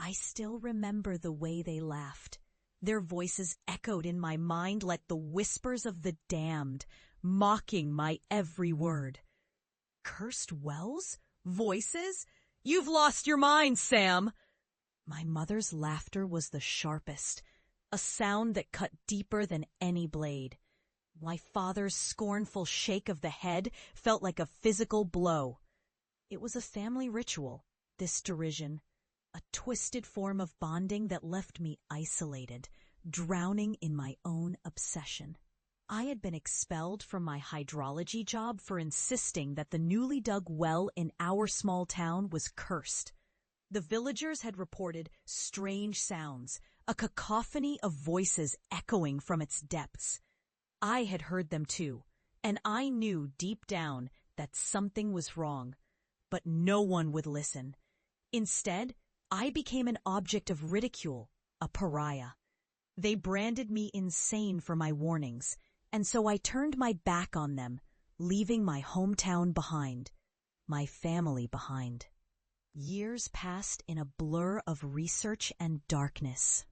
I still remember the way they laughed. Their voices echoed in my mind like the whispers of the damned, mocking my every word. Cursed wells? Voices? You've lost your mind, Sam! My mother's laughter was the sharpest, a sound that cut deeper than any blade. My father's scornful shake of the head felt like a physical blow. It was a family ritual, this derision, a twisted form of bonding that left me isolated, drowning in my own obsession. I had been expelled from my hydrology job for insisting that the newly dug well in our small town was cursed. The villagers had reported strange sounds, a cacophony of voices echoing from its depths. I had heard them too, and I knew deep down that something was wrong. But no one would listen. Instead, I became an object of ridicule, a pariah. They branded me insane for my warnings, and so I turned my back on them, leaving my hometown behind, my family behind. Years passed in a blur of research and darkness.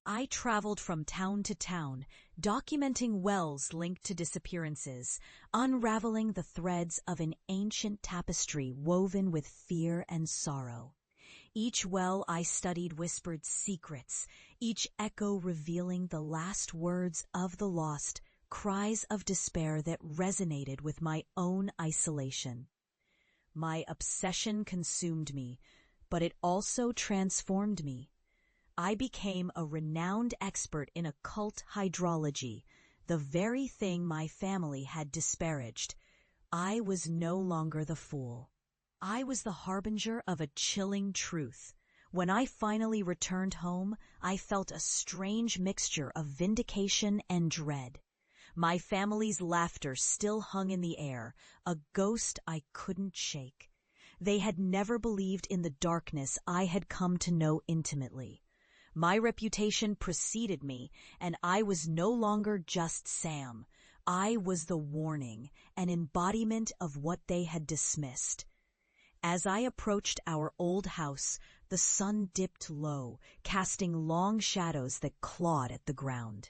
I traveled from town to town, documenting wells linked to disappearances, unraveling the threads of an ancient tapestry woven with fear and sorrow. Each well I studied whispered secrets, each echo revealing the last words of the lost, cries of despair that resonated with my own isolation. My obsession consumed me, but it also transformed me. I became a renowned expert in occult hydrology, the very thing my family had disparaged. I was no longer the fool. I was the harbinger of a chilling truth. When I finally returned home, I felt a strange mixture of vindication and dread. My family's laughter still hung in the air, a ghost I couldn't shake. They had never believed in the darkness I had come to know intimately. My reputation preceded me, and I was no longer just Sam. I was the warning, an embodiment of what they had dismissed. As I approached our old house, the sun dipped low, casting long shadows that clawed at the ground.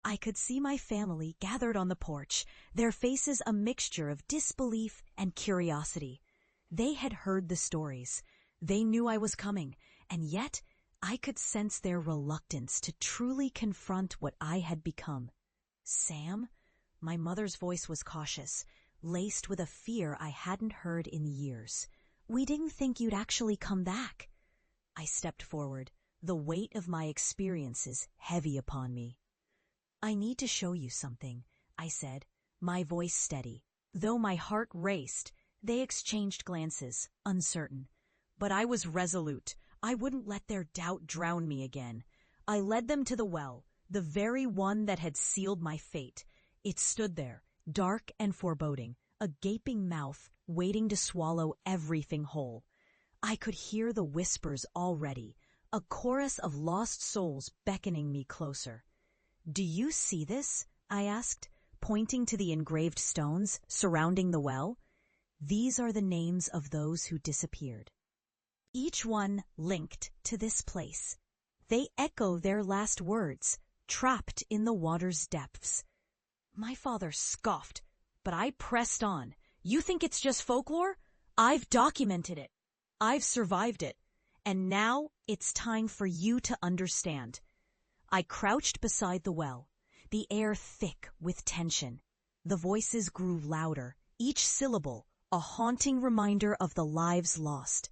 I could see my family gathered on the porch, their faces a mixture of disbelief and curiosity. They had heard the stories. They knew I was coming, and yet I could sense their reluctance to truly confront what I had become. Sam? My mother's voice was cautious, laced with a fear I hadn't heard in years. We didn't think you'd actually come back. I stepped forward, the weight of my experiences heavy upon me. I need to show you something, I said, my voice steady. Though my heart raced, they exchanged glances, uncertain. But I was resolute. I wouldn't let their doubt drown me again. I led them to the well, the very one that had sealed my fate. It stood there, dark and foreboding, a gaping mouth waiting to swallow everything whole. I could hear the whispers already, a chorus of lost souls beckoning me closer. "Do you see this?" I asked, pointing to the engraved stones surrounding the well. "These are the names of those who disappeared. Each one linked to this place. They echo their last words, trapped in the water's depths." My father scoffed, but I pressed on. "You think it's just folklore? I've documented it. I've survived it. And now it's time for you to understand." I crouched beside the well, the air thick with tension. The voices grew louder, each syllable a haunting reminder of the lives lost.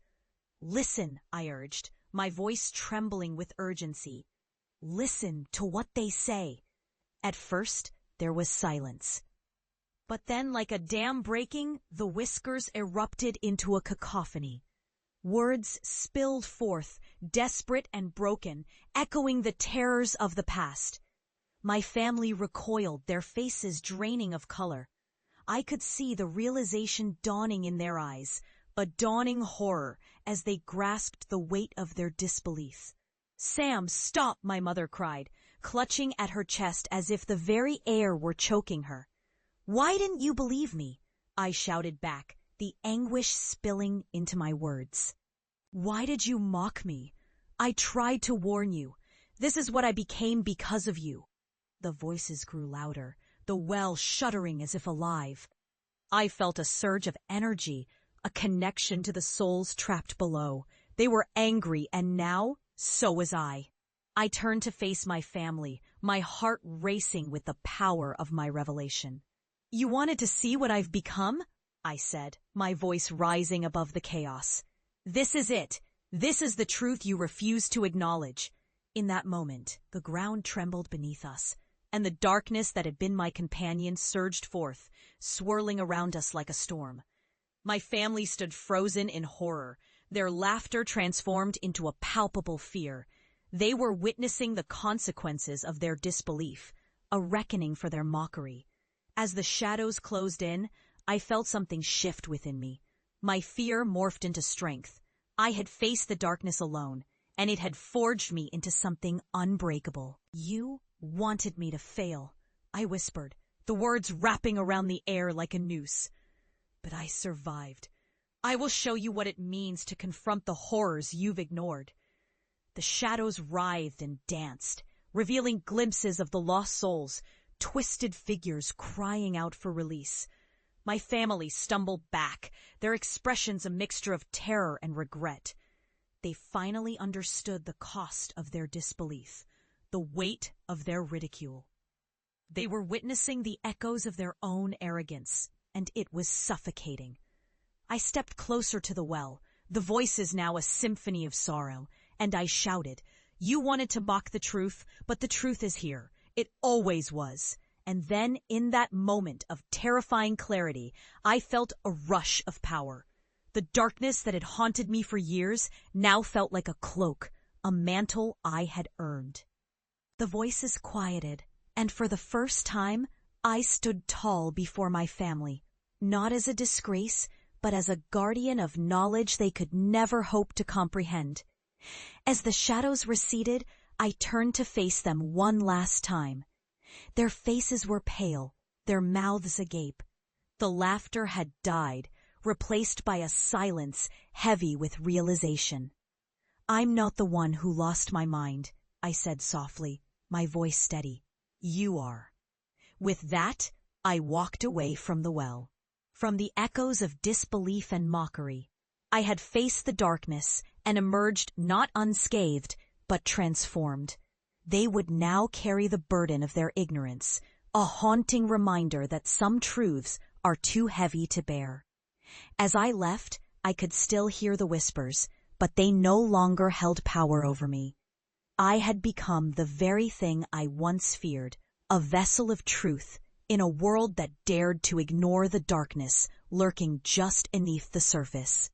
"Listen," I urged, my voice trembling with urgency. "Listen to what they say." At first, there was silence. But then, like a dam breaking, the whispers erupted into a cacophony. Words spilled forth, desperate and broken, echoing the terrors of the past. My family recoiled, their faces draining of color. I could see the realization dawning in their eyes, a dawning horror as they grasped the weight of their disbelief. "Sam, stop!" my mother cried, clutching at her chest as if the very air were choking her. "Why didn't you believe me?" I shouted back, the anguish spilling into my words. Why did you mock me? I tried to warn you. This is what I became because of you. The voices grew louder, the well shuddering as if alive. I felt a surge of energy, a connection to the souls trapped below. They were angry, and now, so was I. I turned to face my family, my heart racing with the power of my revelation. You wanted to see what I've become? I said, my voice rising above the chaos. This is it. This is the truth you refuse to acknowledge. In that moment, the ground trembled beneath us, and the darkness that had been my companion surged forth, swirling around us like a storm. My family stood frozen in horror, their laughter transformed into a palpable fear. They were witnessing the consequences of their disbelief, a reckoning for their mockery. As the shadows closed in, I felt something shift within me. My fear morphed into strength. I had faced the darkness alone, and it had forged me into something unbreakable. You wanted me to fail, I whispered, the words wrapping around the air like a noose. But I survived. I will show you what it means to confront the horrors you've ignored. The shadows writhed and danced, revealing glimpses of the lost souls, twisted figures crying out for release. My family stumbled back, their expressions a mixture of terror and regret. They finally understood the cost of their disbelief, the weight of their ridicule. They were witnessing the echoes of their own arrogance, and it was suffocating. I stepped closer to the well, the voices now a symphony of sorrow, and I shouted, "You wanted to mock the truth, but the truth is here. It always was." And then, in that moment of terrifying clarity, I felt a rush of power. The darkness that had haunted me for years now felt like a cloak, a mantle I had earned. The voices quieted, and for the first time, I stood tall before my family, not as a disgrace, but as a guardian of knowledge they could never hope to comprehend. As the shadows receded, I turned to face them one last time. Their faces were pale, their mouths agape. The laughter had died, replaced by a silence heavy with realization. "I'm not the one who lost my mind," I said softly, my voice steady. "You are." With that, I walked away from the well. From the echoes of disbelief and mockery, I had faced the darkness and emerged not unscathed, but transformed. They would now carry the burden of their ignorance, a haunting reminder that some truths are too heavy to bear. As I left, I could still hear the whispers, but they no longer held power over me. I had become the very thing I once feared, a vessel of truth in a world that dared to ignore the darkness lurking just beneath the surface.